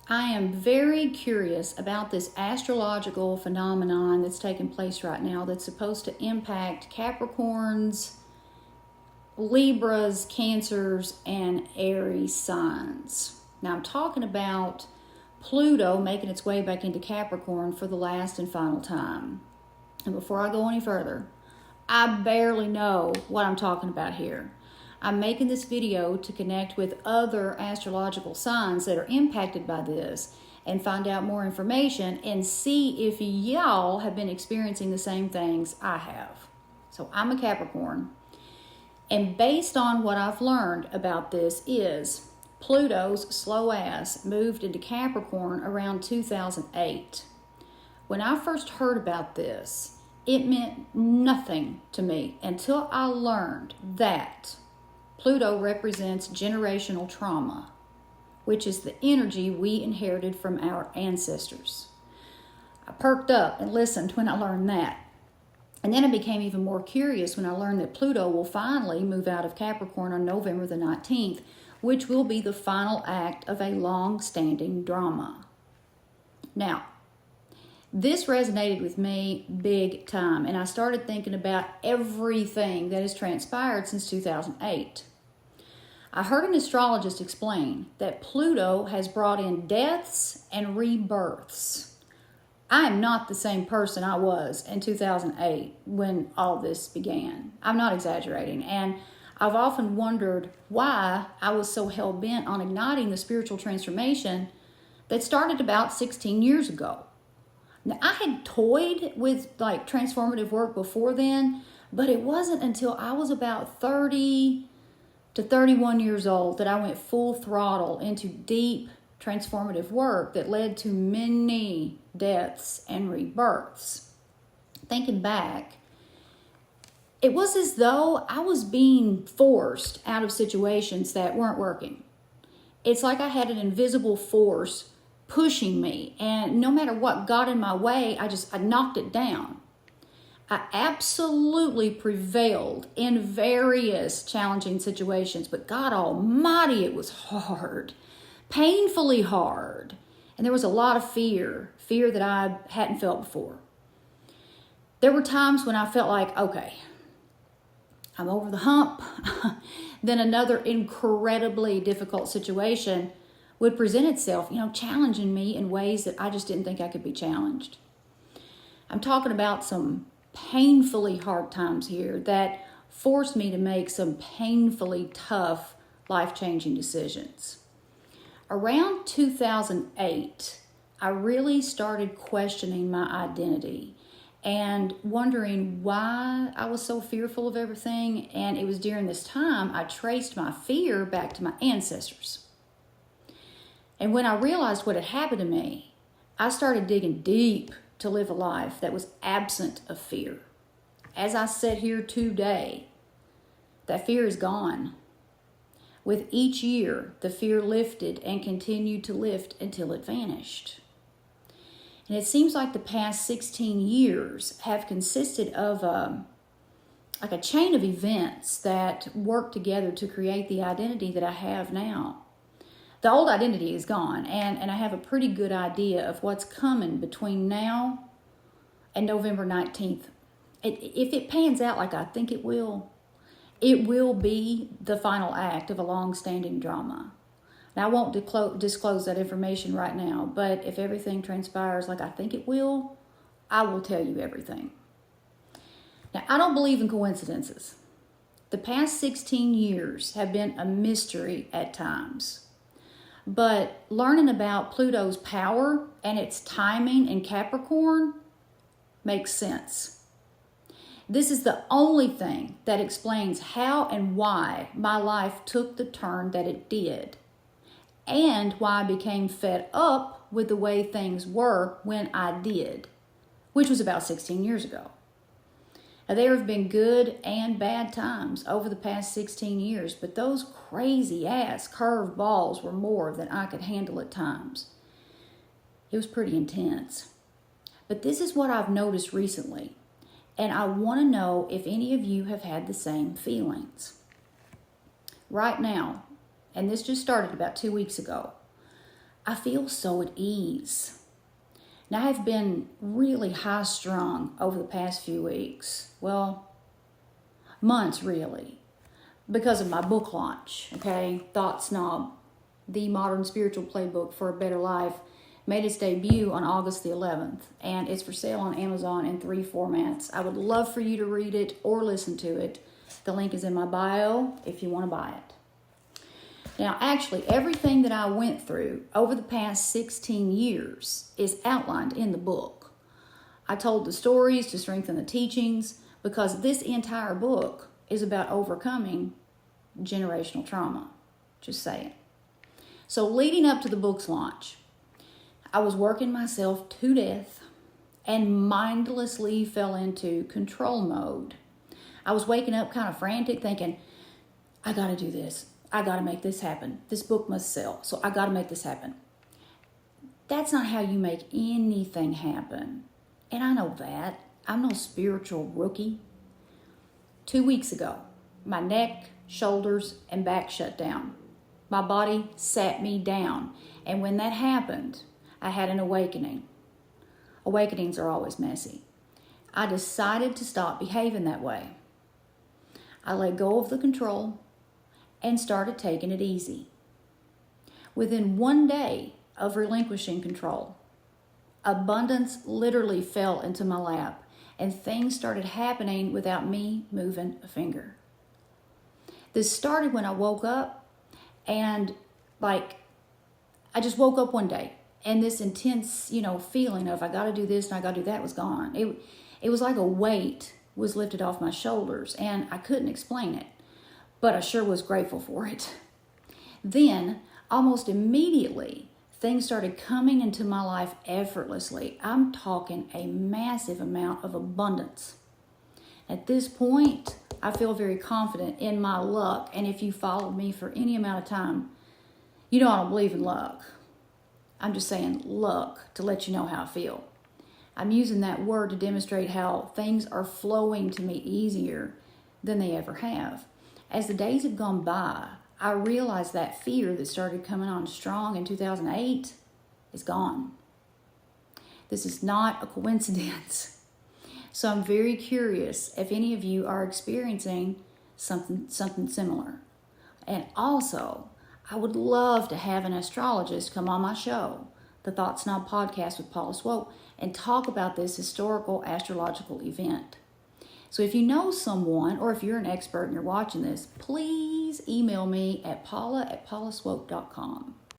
I am very curious about this astrological phenomenon that's taking place right now that's supposed to impact Capricorns, Libras, Cancers, and Aries signs. Now I'm talking about Pluto making its way back into Capricorn for the last and final time. And before I go any further, I barely know what I'm talking about here. I'm making this video to connect with other astrological signs that are impacted by this and find out more information and see if y'all have been experiencing the same things I have. So I'm a Capricorn, and based on what I've learned about this is Pluto's slow ass moved into Capricorn around 2008. When I first heard about this, it meant nothing to me until I learned that Pluto represents generational trauma, which is the energy we inherited from our ancestors. I perked up and listened when I learned that. And then I became even more curious when I learned that Pluto will finally move out of Capricorn on November the 19th, which will be the final act of a long-standing drama. Now, this resonated with me big time, and I started thinking about everything that has transpired since 2008. I heard an astrologist explain that Pluto has brought in deaths and rebirths. I am not the same person I was in 2008 when all this began. I'm not exaggerating, and I've often wondered why I was so hell-bent on igniting the spiritual transformation that started about 16 years ago. Now, I had toyed with like transformative work before then, but it wasn't until I was about 30 to 31 years old that I went full throttle into deep transformative work that led to many deaths and rebirths. Thinking back, it was as though I was being forced out of situations that weren't working. It's like I had an invisible force pushing me, and no matter what got in my way, I knocked it down. I absolutely prevailed in various challenging situations, but God Almighty, it was hard, painfully hard. And there was a lot of fear that I hadn't felt before. There were times when I felt like, okay, I'm over the hump. Then another incredibly difficult situation would present itself, challenging me in ways that I just didn't think I could be challenged. I'm talking about some painfully hard times here that forced me to make some painfully tough, life-changing decisions. Around 2008, I really started questioning my identity and wondering why I was so fearful of everything. And it was during this time I traced my fear back to my ancestors. And when I realized what had happened to me, I started digging deep to live a life that was absent of fear. As I sit here today, that fear is gone. With each year, the fear lifted and continued to lift until it vanished. And it seems like the past 16 years have consisted of a chain of events that work together to create the identity that I have now. The old identity is gone, and I have a pretty good idea of what's coming between now and November 19th. If it pans out like I think it will be the final act of a long-standing drama. Now, I won't disclose that information right now, but if everything transpires like I think it will, I will tell you everything. Now, I don't believe in coincidences. The past 16 years have been a mystery at times. But learning about Pluto's power and its timing in Capricorn makes sense. This is the only thing that explains how and why my life took the turn that it did, and why I became fed up with the way things were when I did, which was about 16 years ago. Now, there have been good and bad times over the past 16 years, but those crazy-ass curved balls were more than I could handle at times. It was pretty intense. But this is what I've noticed recently, and I want to know if any of you have had the same feelings. Right now, and this just started about 2 weeks ago, I feel so at ease. Now, I've been really high strung over the past few weeks. Well, months really, because of my book launch, okay? Thought Snob, the Modern Spiritual Playbook for a Better Life, made its debut on August the 11th, and it's for sale on Amazon in 3 formats. I would love for you to read it or listen to it. The link is in my bio if you want to buy it. Now, actually, everything that I went through over the past 16 years is outlined in the book. I told the stories to strengthen the teachings because this entire book is about overcoming generational trauma. Just saying. So leading up to the book's launch, I was working myself to death and mindlessly fell into control mode. I was waking up kind of frantic thinking, I got to do this. I got to make this happen. This book must sell, so I got to make this happen. That's not how you make anything happen. And I know that. I'm no spiritual rookie. 2 weeks ago, my neck, shoulders, and back shut down. My body sat me down. And when that happened, I had an awakening. Awakenings are always messy. I decided to stop behaving that way. I let go of the control and started taking it easy. Within 1 day of relinquishing control, abundance literally fell into my lap and things started happening without me moving a finger. This started when I woke up and I just woke up one day and this intense, feeling of I got to do this and I got to do that was gone. It was like a weight was lifted off my shoulders and I couldn't explain it, but I sure was grateful for it. Then, almost immediately, things started coming into my life effortlessly. I'm talking a massive amount of abundance. At this point, I feel very confident in my luck. And if you followed me for any amount of time, I don't believe in luck. I'm just saying luck to let you know how I feel. I'm using that word to demonstrate how things are flowing to me easier than they ever have. As the days have gone by, I realized that fear that started coming on strong in 2008 is gone. This is not a coincidence. So I'm very curious if any of you are experiencing something similar. And also, I would love to have an astrologist come on my show, the Thought Snob podcast with Paula Swope, and talk about this historical astrological event. So if you know someone, or if you're an expert and you're watching this, please email me at paula@paulaswope.com.